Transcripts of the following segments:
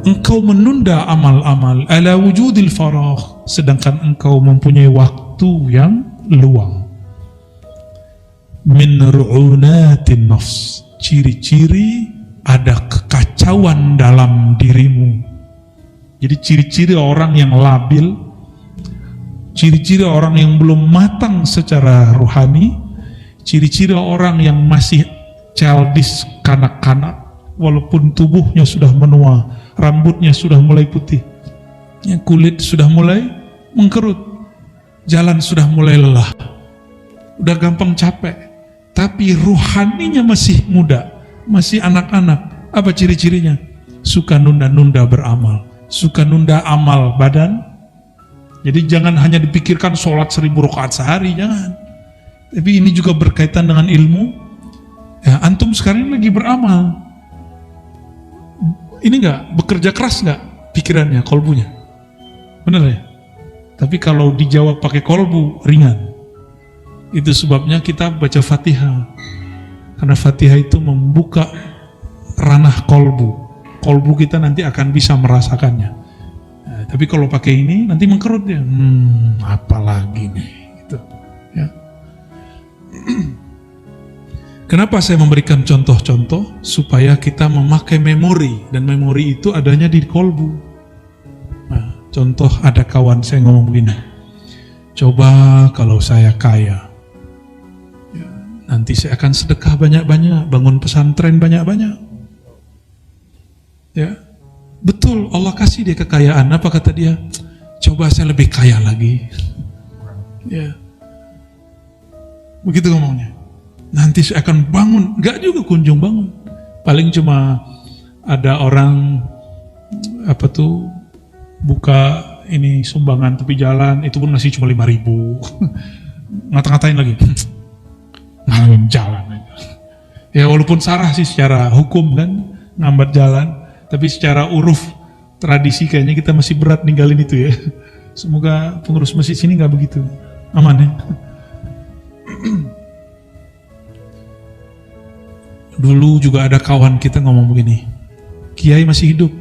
engkau menunda amal-amal ala wujudil faragh, sedangkan engkau mempunyai waktu yang luang. Min ru'unatin nafs, ciri-ciri ada kekacauan dalam dirimu. Jadi ciri-ciri orang yang labil, ciri-ciri orang yang belum matang secara rohani, ciri-ciri orang yang masih childish, kanak-kanak, walaupun tubuhnya sudah menua, rambutnya sudah mulai putih, kulit sudah mulai mengkerut, jalan sudah mulai lelah, udah gampang capek, tapi rohaninya masih muda, masih anak-anak. Apa ciri-cirinya? Suka nunda-nunda beramal, suka nunda amal badan. Jadi jangan hanya dipikirkan sholat 1000 rakaat sehari, jangan. Tapi ini juga berkaitan dengan ilmu. Ya, antum sekarang lagi beramal. Ini enggak bekerja keras enggak pikirannya, kolbunya? Benar ya? Tapi kalau dijawab pakai kolbu, ringan. Itu sebabnya kita baca Fatihah. Karena Fatihah itu membuka ranah kolbu. Kolbu kita nanti akan bisa merasakannya. Nah, tapi kalau pakai ini nanti mengkerut dia. Apalagi nih, gitu. Ya. Kenapa saya memberikan contoh-contoh? Supaya kita memakai memori, dan memori itu adanya di kolbu. Nah, contoh, ada kawan saya ngomong begini, coba kalau saya kaya, ya, nanti saya akan sedekah banyak-banyak, bangun pesantren banyak-banyak. Ya, betul, Allah kasih dia kekayaan. Apa kata dia? Coba saya lebih kaya lagi. Ya, begitu ngomongnya. Nanti saya akan bangun, enggak juga kunjung bangun. Paling cuma ada orang buka ini sumbangan tepi jalan, itu pun masih cuma 5.000. Ngata-ngatain lagi, ngalangin jalan. Ya walaupun salah sih secara hukum kan, ngambat jalan, tapi secara uruf tradisi kayaknya kita masih berat ninggalin itu ya. Semoga pengurus masjid sini nggak begitu, aman ya. Dulu juga ada kawan kita ngomong begini, Kiai masih hidup.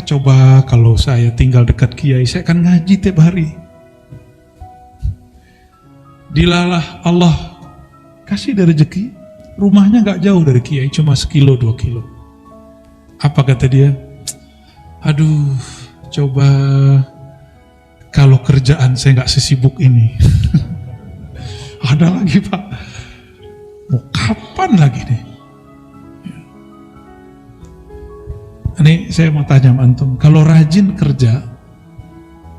Coba kalau saya tinggal dekat Kiai, saya akan ngaji tiap hari. Dilalah Allah kasih dari rezeki, rumahnya gak jauh dari Kiai, cuma 1-2 kilo. Apa kata dia? Aduh, coba kalau kerjaan saya gak sesibuk ini. Ada lagi Pak, mau kapan lagi nih? Ini saya mau tanya sama antum, kalau rajin kerja,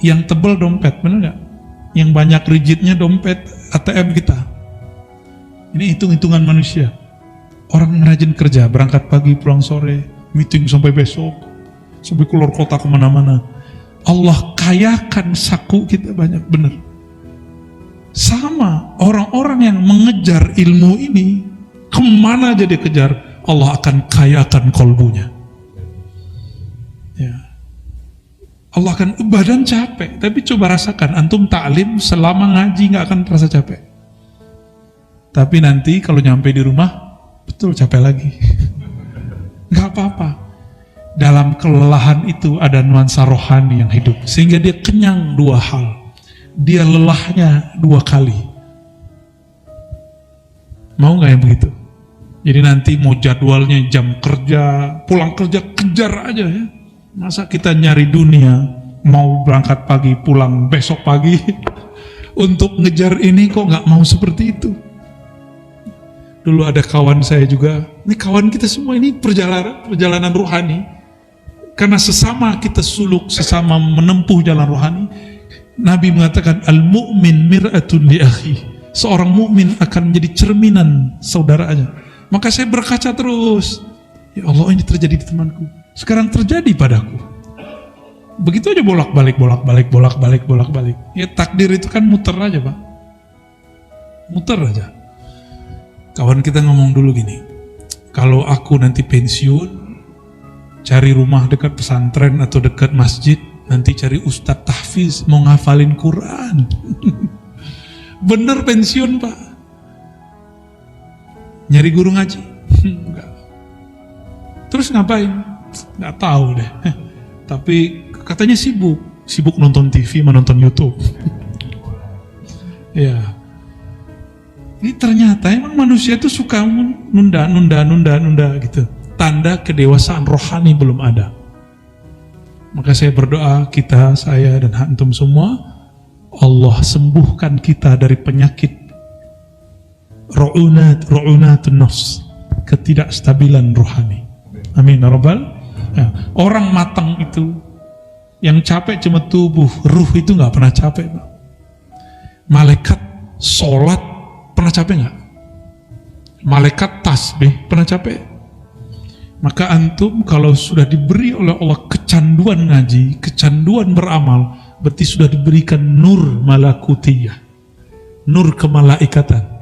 yang tebal dompet, bener gak? Yang banyak rigidnya dompet ATM kita. Ini hitung-hitungan manusia. Orang yang rajin kerja, berangkat pagi, pulang sore, meeting sampai besok, sampai keluar kota kemana-mana. Allah kayakan saku kita banyak, bener. Sama orang-orang yang mengejar ilmu ini, kemana aja dia kejar, Allah akan kayakan kolbunya. Ya. Allah akan, badan capek, tapi coba rasakan, antum taklim selama ngaji nggak akan terasa capek. Tapi nanti kalau nyampe di rumah, betul capek lagi. Nggak apa-apa. Dalam kelelahan itu ada nuansa rohani yang hidup, sehingga dia kenyang 2 hal. Dia lelahnya 2 kali. Mau nggak yang begitu? Jadi nanti mau jadwalnya jam kerja, pulang kerja kejar aja ya. Masa kita nyari dunia, mau berangkat pagi, pulang besok pagi, untuk ngejar ini kok nggak mau seperti itu. Dulu ada kawan saya juga, ini kawan kita semua ini perjalanan rohani, karena sesama kita suluk, sesama menempuh jalan rohani. Nabi mengatakan al-mu'min mir'atun li akhi. Seorang mukmin akan menjadi cerminan saudaranya. Maka saya berkaca terus, ya Allah, ini terjadi di temanku, sekarang terjadi padaku. Begitu aja bolak-balik. Ya takdir itu kan muter aja Pak, muter aja. Kawan kita ngomong dulu gini, kalau aku nanti pensiun, cari rumah dekat pesantren atau dekat masjid, nanti cari ustadz tahfiz, mau ngafalin Quran. Bener pensiun Pak. Nyari guru ngaji? Enggak. Terus ngapain? nggak tahu deh. Tapi katanya sibuk nonton TV, menonton YouTube. Ya. Ini ternyata emang manusia itu suka nunda gitu. Tanda kedewasaan rohani belum ada. Maka saya berdoa saya dan antum semua, Allah sembuhkan kita dari penyakit ru'unatun nafs, ketidakstabilan rohani. Amin ya rabbal. Ya. Orang matang itu yang capek cuma tubuh, ruh itu nggak pernah capek. Malaikat sholat pernah capek nggak? Malaikat tasbih pernah capek? Maka antum kalau sudah diberi oleh Allah kecanduan ngaji, kecanduan beramal, berarti sudah diberikan nur malakutiyah, nur kemalaikatan.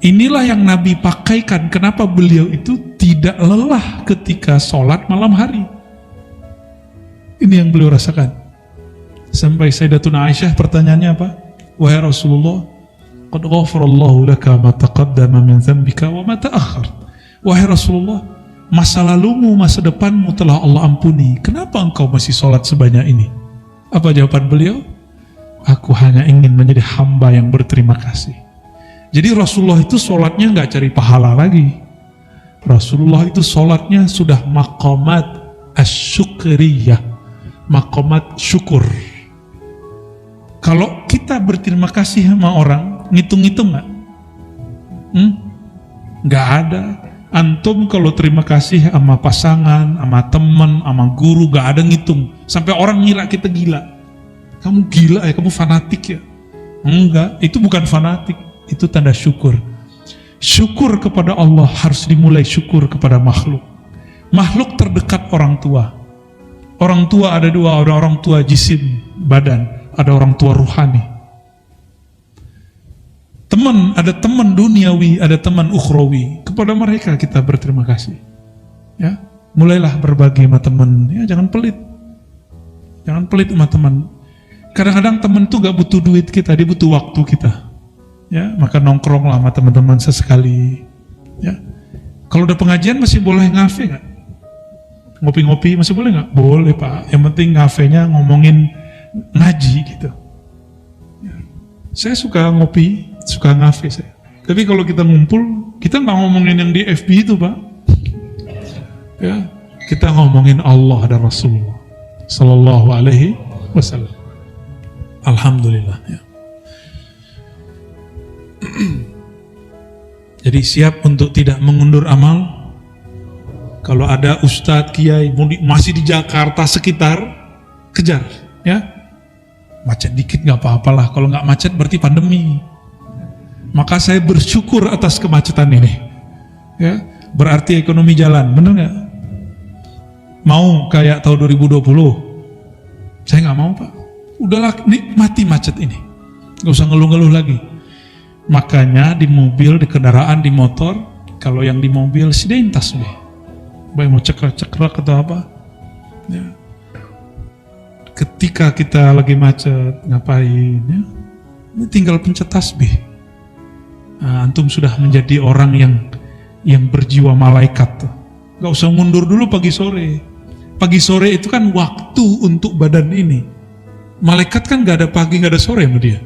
Inilah yang Nabi pakaikan. Kenapa beliau itu tidak lelah ketika sholat malam hari? Ini yang beliau rasakan. Sampai Sayyidatuna Aisyah pertanyaannya apa? Wahai Rasulullah, qad ghafarallahu laka ma taqaddama min dzambika wa ma ta'akhkhar. Wahai Rasulullah, masa lalumu, masa depanmu telah Allah ampuni. Kenapa engkau masih sholat sebanyak ini? Apa jawaban beliau? Aku hanya ingin menjadi hamba yang berterima kasih. Jadi Rasulullah itu sholatnya nggak cari pahala lagi. Rasulullah itu sholatnya sudah maqamat asyukriyah, maqamat syukur. Kalau kita berterima kasih sama orang, ngitung-ngitung nggak? Nggak ada. Antum kalau terima kasih sama pasangan, sama teman, sama guru, nggak ada ngitung. Sampai orang ngira kita gila. Kamu gila ya, kamu fanatik ya? Enggak, itu bukan fanatik. Itu tanda syukur. Syukur kepada Allah harus dimulai syukur kepada makhluk. Makhluk terdekat orang tua. Orang tua ada dua, ada orang tua jisim, badan, ada orang tua ruhani. Teman, ada teman duniawi, ada teman ukhrawi. Kepada mereka kita berterima kasih. Ya, mulailah berbagi sama teman. Ya, jangan pelit. Jangan pelit sama teman. Kadang-kadang teman tuh gak butuh duit kita, dia butuh waktu kita. Ya, maka nongkrong lah sama teman-teman sesekali. Ya, kalau udah pengajian masih boleh ngafe nggak? Ngopi-ngopi masih boleh nggak? Boleh Pak. Yang penting ngafenya ngomongin ngaji gitu. Ya. Saya suka ngopi, suka ngafe saya. Tapi kalau kita ngumpul, kita nggak ngomongin yang di FB itu Pak. Ya, kita ngomongin Allah dan Rasulullah Sallallahu Alaihi Wasallam. Alhamdulillah. Ya. Jadi siap untuk tidak mengundur amal. Kalau ada ustadz, kiai masih di Jakarta sekitar, kejar, ya. Macet dikit nggak apa-apalah. Kalau nggak macet berarti pandemi. Maka saya bersyukur atas kemacetan ini, ya. Berarti ekonomi jalan, bener nggak? Mau kayak tahun 2020? Saya nggak mau Pak. Udahlah, nikmati macet ini. Nggak usah ngeluh-ngeluh lagi. Makanya di mobil, di kendaraan, di motor, kalau yang di mobil sidain tasbih. Baik mau cekrek-cekrek atau apa. Ya. Ketika kita lagi macet, ngapain? Ya? Ini tinggal pencet tasbih. Nah, antum sudah menjadi orang yang berjiwa malaikat. Gak usah mundur dulu pagi sore. Pagi sore itu kan waktu untuk badan ini. Malaikat kan gak ada pagi, gak ada sore sama dia.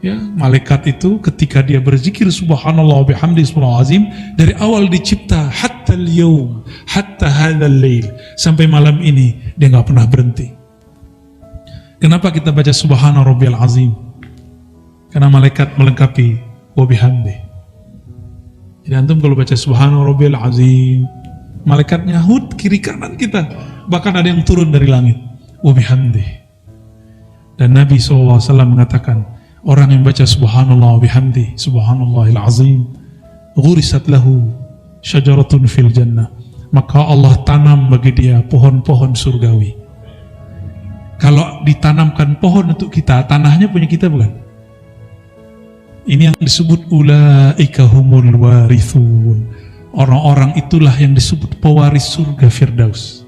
Ya, malaikat itu ketika dia berzikir subhanallah wa bihamdi subhanallah azim, dari awal dicipta hatta al-yawm, hatta hadzal lail, sampai malam ini dia nggak pernah berhenti. Kenapa kita baca subhana rabbiyal azim? Karena malaikat melengkapi wa bihamdi. Jadi antum kalau baca subhana rabbiyal azim, malaikat nyahut kiri kanan kita, bahkan ada yang turun dari langit wa bihamdi. Dan Nabi SAW mengatakan, orang yang baca subhanallah wa bihamdi subhanallahil azim, ghurisat lahu syajaratun fil jannah, maka Allah tanam bagi dia pohon-pohon surgawi. Kalau ditanamkan pohon untuk kita, tanahnya punya kita bukan? Ini yang disebut ulaika humul warithun. Orang-orang itulah yang disebut pewaris surga Firdaus.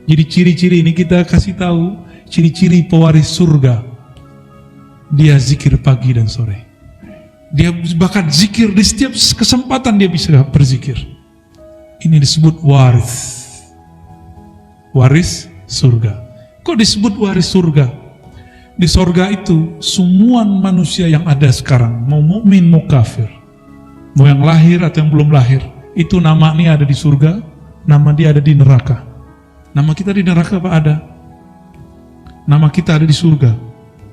Jadi ciri-ciri ini kita kasih tahu, ciri-ciri pewaris surga. Dia zikir pagi dan sore. Dia bahkan zikir di setiap kesempatan dia bisa berzikir. Ini disebut waris. waris surga. Kok disebut waris surga? Di surga itu semua manusia yang ada sekarang, mau mukmin mau kafir, mau yang lahir atau yang belum lahir, itu namanya ada di surga, nama dia ada di neraka. Nama kita di neraka Pak ada. Nama kita ada di surga.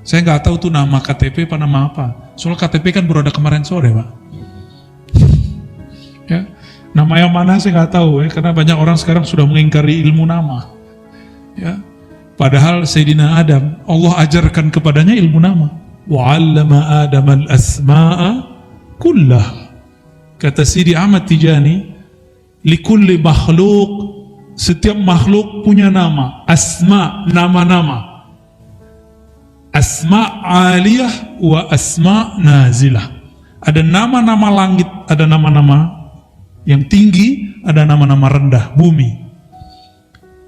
Saya nggak tahu tuh nama KTP apa nama apa. Soal KTP kan baru ada kemarin sore Pak. Ya, nama yang mana saya nggak tahu ya, karena banyak orang sekarang sudah mengingkari ilmu nama. Ya, padahal Sayyidina Adam, Allah ajarkan kepadanya ilmu nama. Wa 'allama Adam al-asma'a kullah. Kata Sidi Ahmad Tijani, likulli makhluk, setiap makhluk punya nama, asma, nama-nama. Asma aliyah wa asma nazilah. Ada nama-nama langit, ada nama-nama yang tinggi, ada nama-nama rendah, bumi.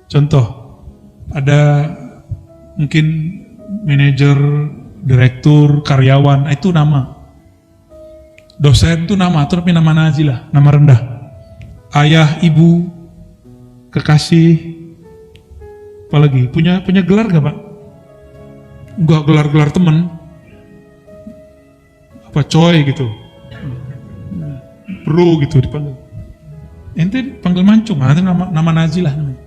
Contoh, ada mungkin manajer, direktur, karyawan, itu nama. Dosen itu nama, tapi nama nazilah, nama rendah. Ayah, ibu, kekasih, apalagi punya gelar gak Pak? Enggak, gelar-gelar teman, apa coy gitu, bro gitu dipanggil. Ente panggil mancung, nanti nama nazilah namanya.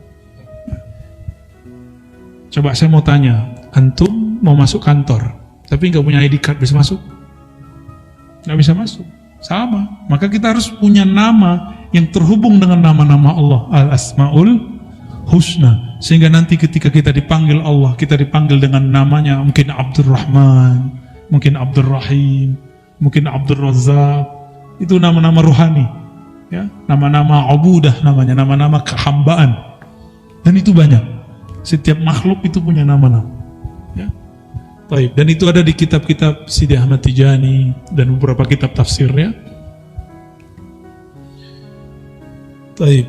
Coba saya mau tanya, antum mau masuk kantor, tapi nggak punya ID card, bisa masuk? Nggak bisa masuk. Sama, maka kita harus punya nama yang terhubung dengan nama-nama Allah, Al-Asma'ul Husna, sehingga nanti ketika kita dipanggil Allah, kita dipanggil dengan namanya, mungkin Abdurrahman, mungkin Abdurrahim, mungkin Abdul Razak, itu nama-nama ruhani, ya, nama-nama abudah namanya, nama-nama kehambaan, dan itu banyak. Setiap makhluk itu punya nama-nama, ya. Baik, dan itu ada di kitab-kitab Sidi Ahmad Tijani dan beberapa kitab tafsirnya. Baik.